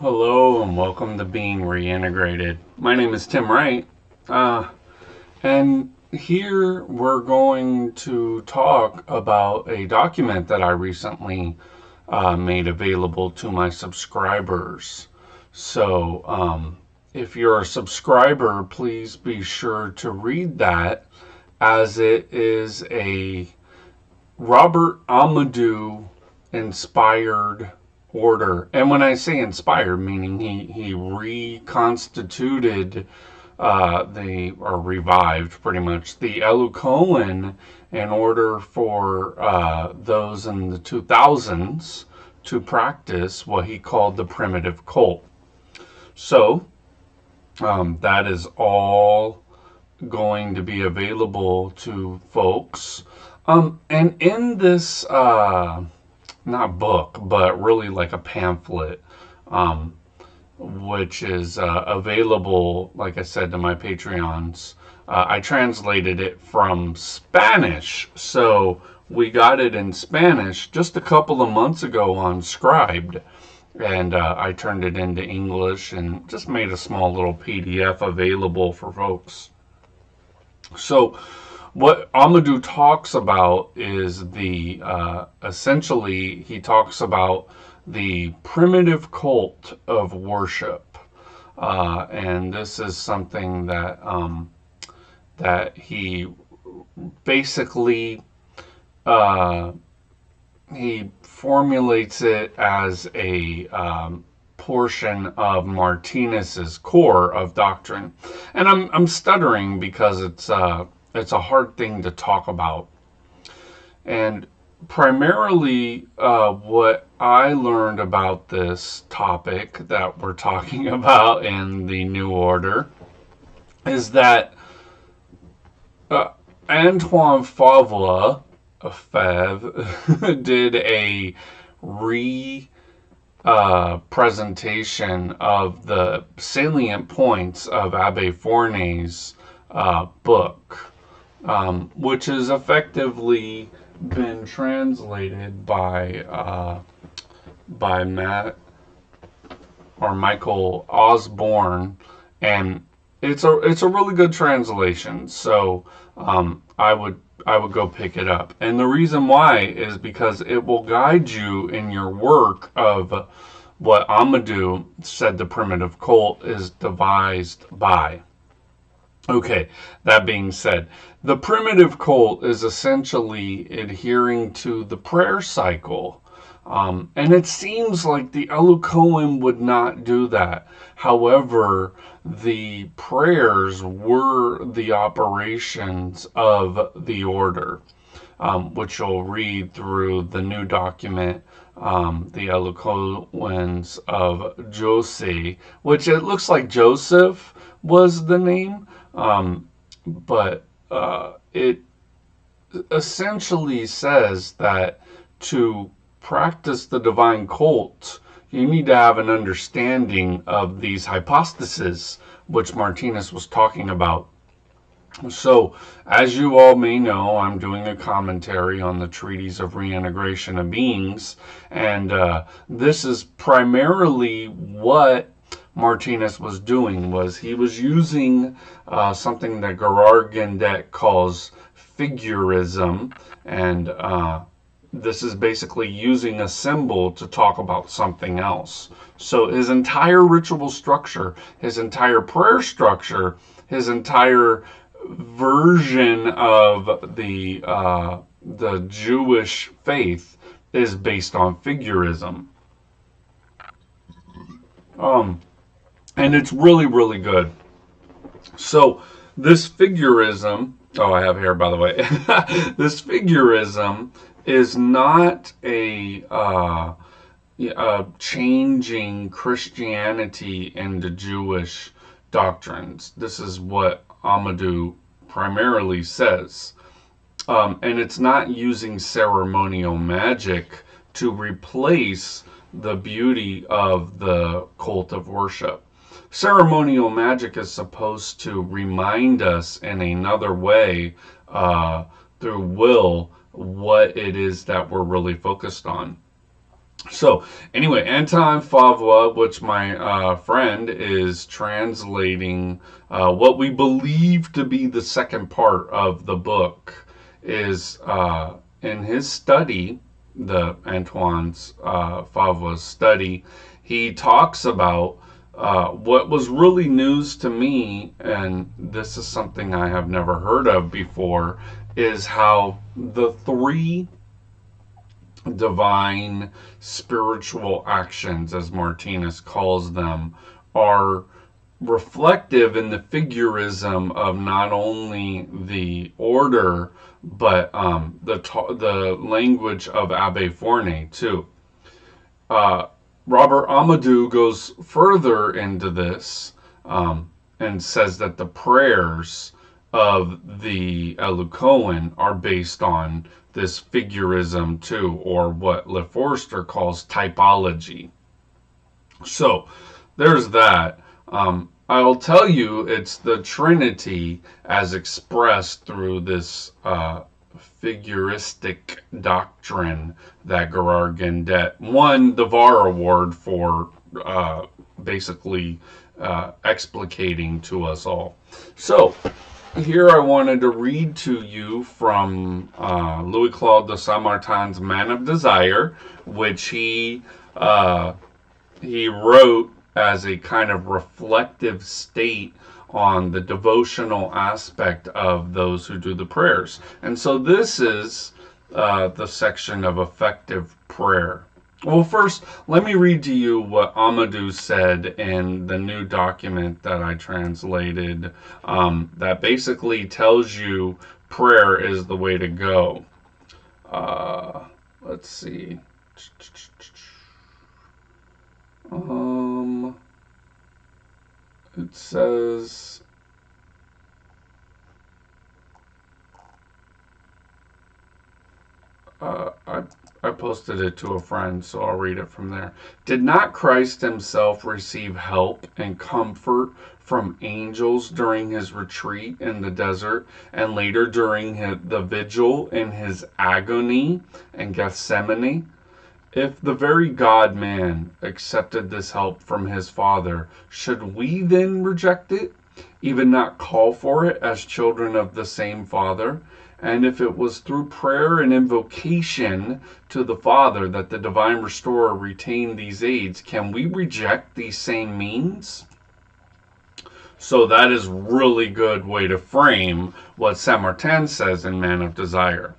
Hello and welcome to Being Reintegrated. My name is Tim Wright, and here we're going to talk about a document that I recently made available to my subscribers. So, if you're a subscriber, please be sure to read that, as it is a Robert Amadou inspired order. And when I say inspired, meaning he reconstituted or revived pretty much the Elukoan in order for those in the 2000s to practice what he called the primitive cult. So that is all going to be available to folks. And in this, not book, but really like a pamphlet, um, which is available, like I said, to my Patreons. I translated it from Spanish, so we got it in Spanish just a couple of months ago on Scribd, and I turned it into English and just made a small little PDF available for folks. So, what Amadou talks about is essentially, he talks about the primitive cult of worship. And this is something that he basically, uh, he formulates it as a portion of Martinez's core of doctrine. And I'm stuttering because it's a hard thing to talk about. And primarily, what I learned about this topic that we're talking about in the New Order is that Antoine Favre did a presentation of the salient points of Abbe Fournier's book, which has effectively been translated by Michael Osborne, and it's a really good translation. So I would go pick it up. And the reason why is because it will guide you in your work of what Amadou said the primitive cult is devised by. Okay, that being said, the primitive cult is essentially adhering to the prayer cycle. And it seems like the Elukoan would not do that. However, the prayers were the operations of the order, which you'll read through the new document, the Elukoans of Jose, which it looks like Joseph was the name, but it essentially says that to practice the divine cult, you need to have an understanding of these hypostases, which Martinez was talking about. So, as you all may know, I'm doing a commentary on the Treatise of Reintegration of Beings, and this is primarily what Martinez was doing. Was he was using something that Gerard Gendet calls figurism, and this is basically using a symbol to talk about something else. So his entire ritual structure, his entire prayer structure, his entire version of the Jewish faith is based on figurism. And it's really, really good. So this figurism, oh, I have hair, by the way. This figurism is not a changing Christianity into Jewish doctrines. This is what Amadou primarily says. And it's not using ceremonial magic to replace the beauty of the cult of worship. Ceremonial magic is supposed to remind us in another way, through will, what it is that we're really focused on. So anyway, Anton Favla, which my friend is translating what we believe to be the second part of the book, is in his study, the Antoine's Favla's study, he talks about what was really news to me, and this is something I have never heard of before, is how the three divine spiritual actions, as Martinez calls them, are reflective in the figurism of not only the order but the language of Abbe Fournier too. Robert Amadou goes further into this and says that the prayers of the Elucoan are based on this figurism too, or what Le Forster calls typology. So there's that. I'll tell you, it's the Trinity as expressed through this figuristic doctrine that Gerard Gendet won the VAR award for basically explicating to us all. So here I wanted to read to you from Louis Claude de Saint Martin's Man of Desire, which he wrote as a kind of reflective state on the devotional aspect of those who do the prayers. And so this is the section of effective prayer. Well, first, let me read to you what Amadou said in the new document that I translated that basically tells you prayer is the way to go. Let's see. It says, I posted it to a friend, so I'll read it from there. Did not Christ himself receive help and comfort from angels during his retreat in the desert, and later during the vigil in his agony in Gethsemane? If the very God-man accepted this help from his Father, should we then reject it, even not call for it as children of the same Father? And if it was through prayer and invocation to the Father that the divine restorer retained these aids, can we reject these same means? So that is really good way to frame what Saint Martin says in Man of Desire.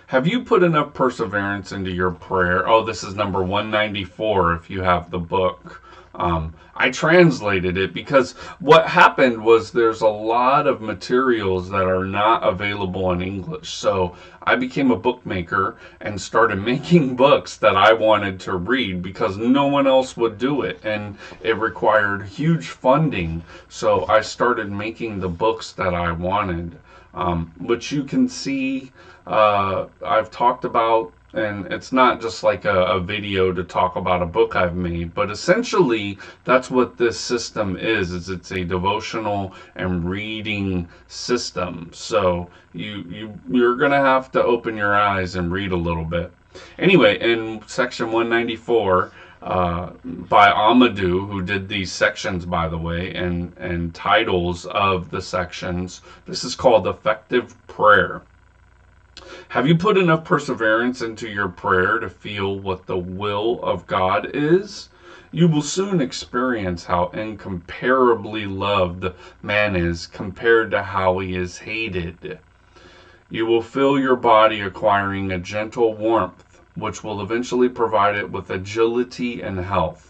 Have you put enough perseverance into your prayer? Oh, this is number 194 if you have the book. I translated it because what happened was there's a lot of materials that are not available in English. So I became a bookmaker and started making books that I wanted to read because no one else would do it. And it required huge funding. So I started making the books that I wanted, which you can see I've talked about, and it's not just like a video to talk about a book I've made, but essentially that's what this system is it's a devotional and reading system. So you're gonna have to open your eyes and read a little bit. Anyway, in section 194, by Amadou, who did these sections, by the way, and titles of the sections, this is called Effective Prayer. Have you put enough perseverance into your prayer to feel what the will of God is? You will soon experience how incomparably loved man is compared to how he is hated. You will feel your body acquiring a gentle warmth, which will eventually provide it with agility and health.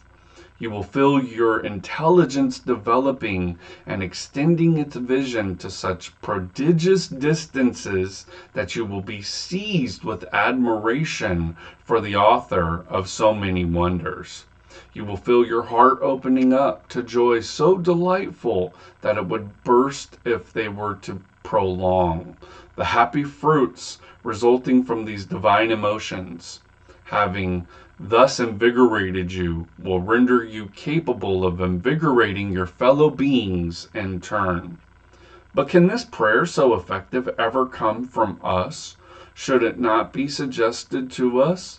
You will feel your intelligence developing and extending its vision to such prodigious distances that you will be seized with admiration for the author of so many wonders. You will feel your heart opening up to joy so delightful that it would burst if they were to prolong. The happy fruits resulting from these divine emotions, having thus invigorated you, will render you capable of invigorating your fellow beings in turn. But can this prayer so effective ever come from us? Should it not be suggested to us?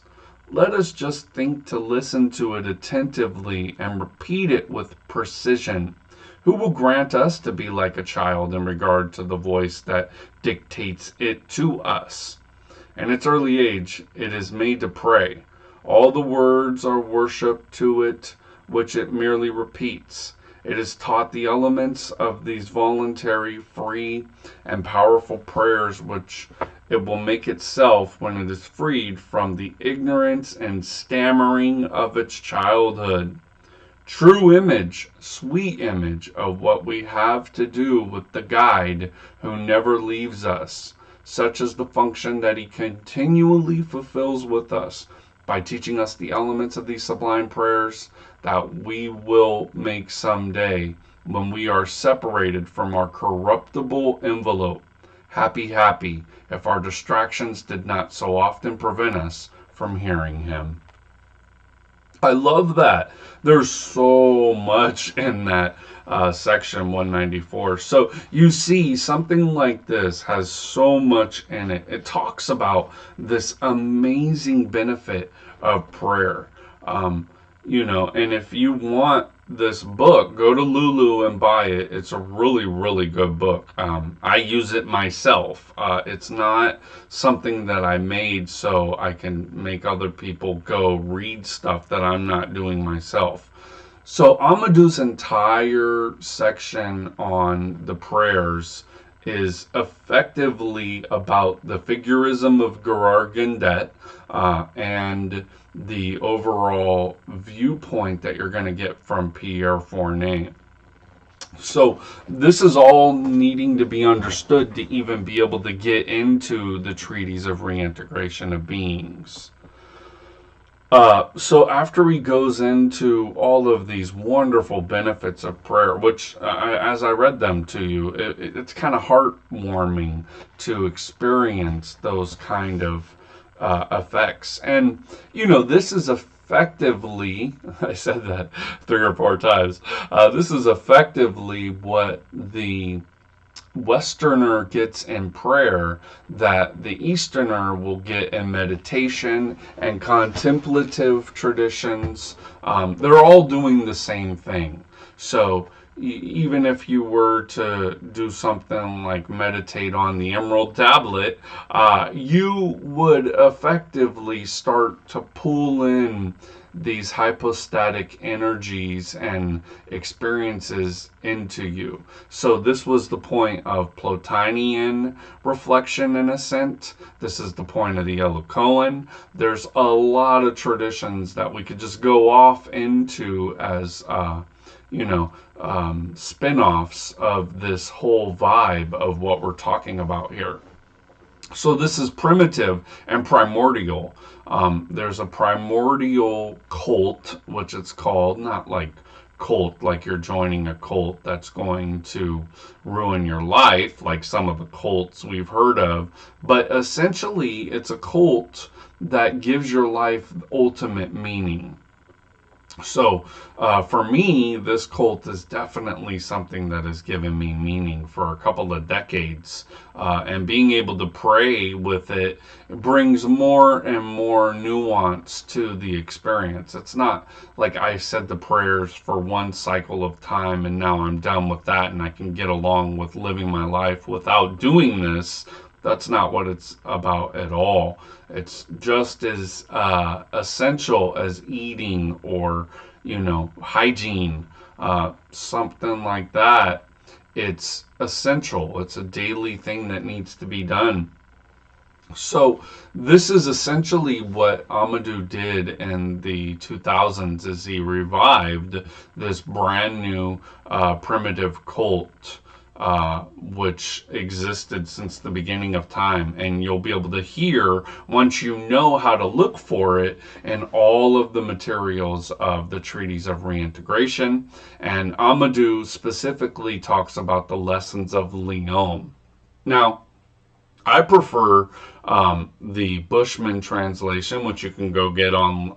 let us just think to listen to it attentively and repeat it with precision. Who will grant us to be like a child in regard to the voice that dictates it to us? In its early age, it is made to pray. All the words are worship to it, which it merely repeats. It is taught the elements of these voluntary, free, and powerful prayers, which it will make itself when it is freed from the ignorance and stammering of its childhood. True image, sweet image of what we have to do with the guide who never leaves us. Such is the function that he continually fulfills with us by teaching us the elements of these sublime prayers that we will make someday when we are separated from our corruptible envelope. Happy, happy, if our distractions did not so often prevent us from hearing him. I love that. There's so much in that section 194. So you see, something like this has so much in it. It talks about this amazing benefit of prayer. And if you want this book, go to Lulu and buy it. It's a really, really good book. I use it myself. It's not something that I made so I can make other people go read stuff that I'm not doing myself. So Amadu's entire section on the prayers is effectively about the figurism of Gerard Gandet and the overall viewpoint that you're going to get from Pierre Fournier. So this is all needing to be understood to even be able to get into the treatise of reintegration of beings. So after he goes into all of these wonderful benefits of prayer, which as I read them to you, it's kind of heartwarming to experience those kind of effects. And, this is effectively, I said that 3 or 4 times, this is effectively what the Westerner gets in prayer that the Easterner will get in meditation and contemplative traditions. They're all doing the same thing. So even if you were to do something like meditate on the Emerald Tablet, you would effectively start to pull in these hypostatic energies and experiences into you. So this was the point of Plotinian reflection in a sense. This is the point of the Yellow Koan. There's a lot of traditions that we could just go off into as spin-offs of this whole vibe of what we're talking about here. So this is primitive and primordial. There's a primordial cult, which it's called, not like cult like you're joining a cult that's going to ruin your life, like some of the cults we've heard of, but essentially it's a cult that gives your life ultimate meaning. So for me, this cult is definitely something that has given me meaning for a couple of decades. And being able to pray with it brings more and more nuance to the experience. It's not like I said the prayers for one cycle of time and now I'm done with that and I can get along with living my life without doing this. That's not what it's about at all. It's just as essential as eating or, hygiene, something like that. It's essential. It's a daily thing that needs to be done. So this is essentially what Amadou did in the 2000s as he revived this brand new primitive cult. Which existed since the beginning of time, and you'll be able to hear once you know how to look for it in all of the materials of the treatise of reintegration. And Amadou specifically talks about the lessons of Lyon. Now, I prefer the Bushman translation, which you can go get on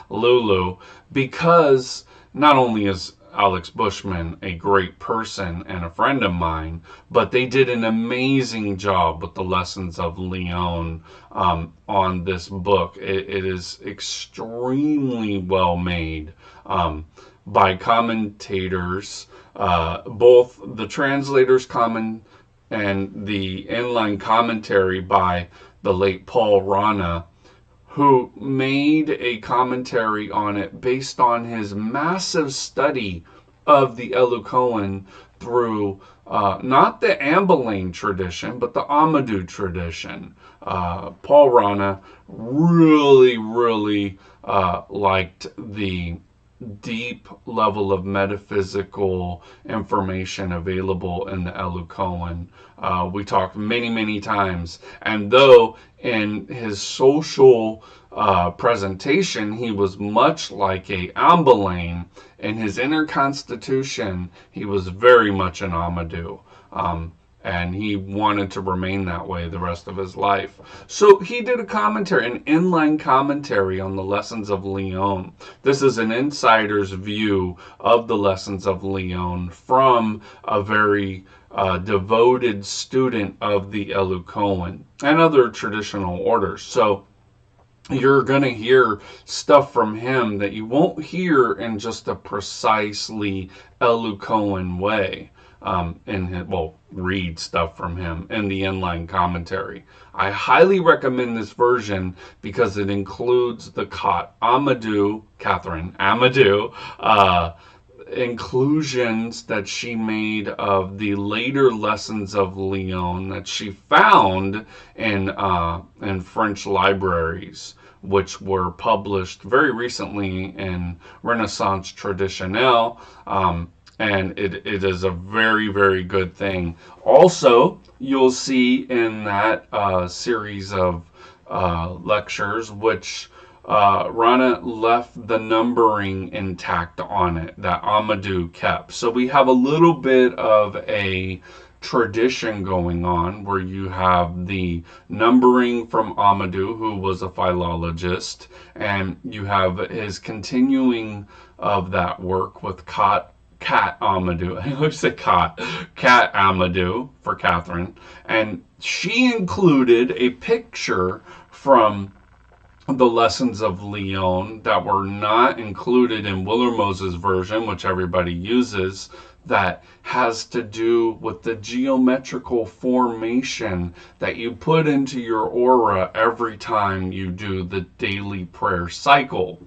Lulu, because not only is Alex Bushman, a great person and a friend of mine, but they did an amazing job with the Lessons of Leon on this book. It is extremely well made by commentators, both the translators comment and the inline commentary by the late Paul Rana, who made a commentary on it based on his massive study of the Elukoan through not the Ambalane tradition, but the Amadou tradition. Paul Rana really liked the deep level of metaphysical information available in the Elukoan. We talked many times, and though in his social presentation he was much like a Ambalane, in his inner constitution he was very much an Amadou. And he wanted to remain that way the rest of his life. So he did a commentary, an inline commentary on the Lessons of Leon. This is an insider's view of the Lessons of Leon from a very devoted student of the Elukoan and other traditional orders. So you're going to hear stuff from him that you won't hear in just a precisely Elukoan way. Read stuff from him in the inline commentary. I highly recommend this version because it includes the Catherine Amadou inclusions that she made of the later Lessons of Leon that she found in French libraries, which were published very recently in Renaissance Traditionnelle. And it is a very good thing. Also, you'll see in that series of lectures, which Rana left the numbering intact on it, that Amadou kept. So we have a little bit of a tradition going on where you have the numbering from Amadou, who was a philologist, and you have his continuing of that work with Cat Amadou. I always say Cat Amadou for Catherine. And she included a picture from the Lessons of Leon that were not included in Willermose's version, which everybody uses, that has to do with the geometrical formation that you put into your aura every time you do the daily prayer cycle.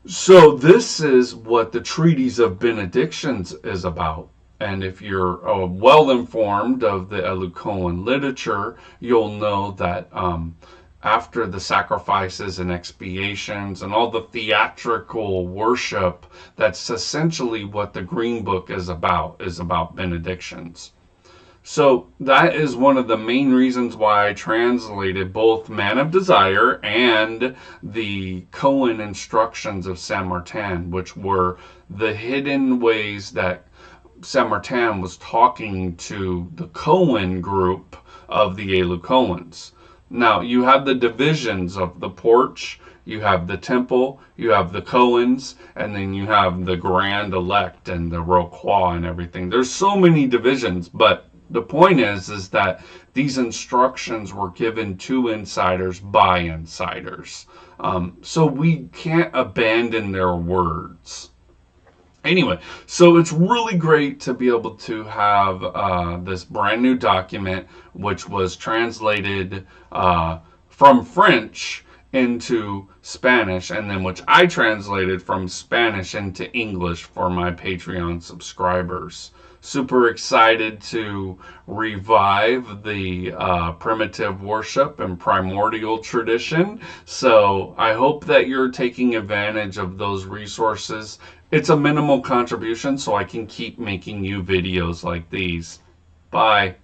So this is what the Treatise of Benedictions is about. And if you're well informed of the Elukoan literature, you'll know that after the sacrifices and expiations and all the theatrical worship, that's essentially what the Green Book is about benedictions. So that is one of the main reasons why I translated both Man of Desire and the Koan instructions of Saint Martin, which were the hidden ways that Saint Martin was talking to the Koan group of the Elukoans. Now, you have the divisions of the porch, you have the temple, you have the Koans, and then you have the Grand Elect and the Rocroi and everything. There's so many divisions, but the point is that these instructions were given to insiders by insiders. So we can't abandon their words. Anyway, so it's really great to be able to have this brand new document, which was translated from French into Spanish, and then which I translated from Spanish into English for my Patreon subscribers. Super excited to revive the primitive worship and primordial tradition. So I hope that you're taking advantage of those resources. It's a minimal contribution, so I can keep making you videos like these. Bye.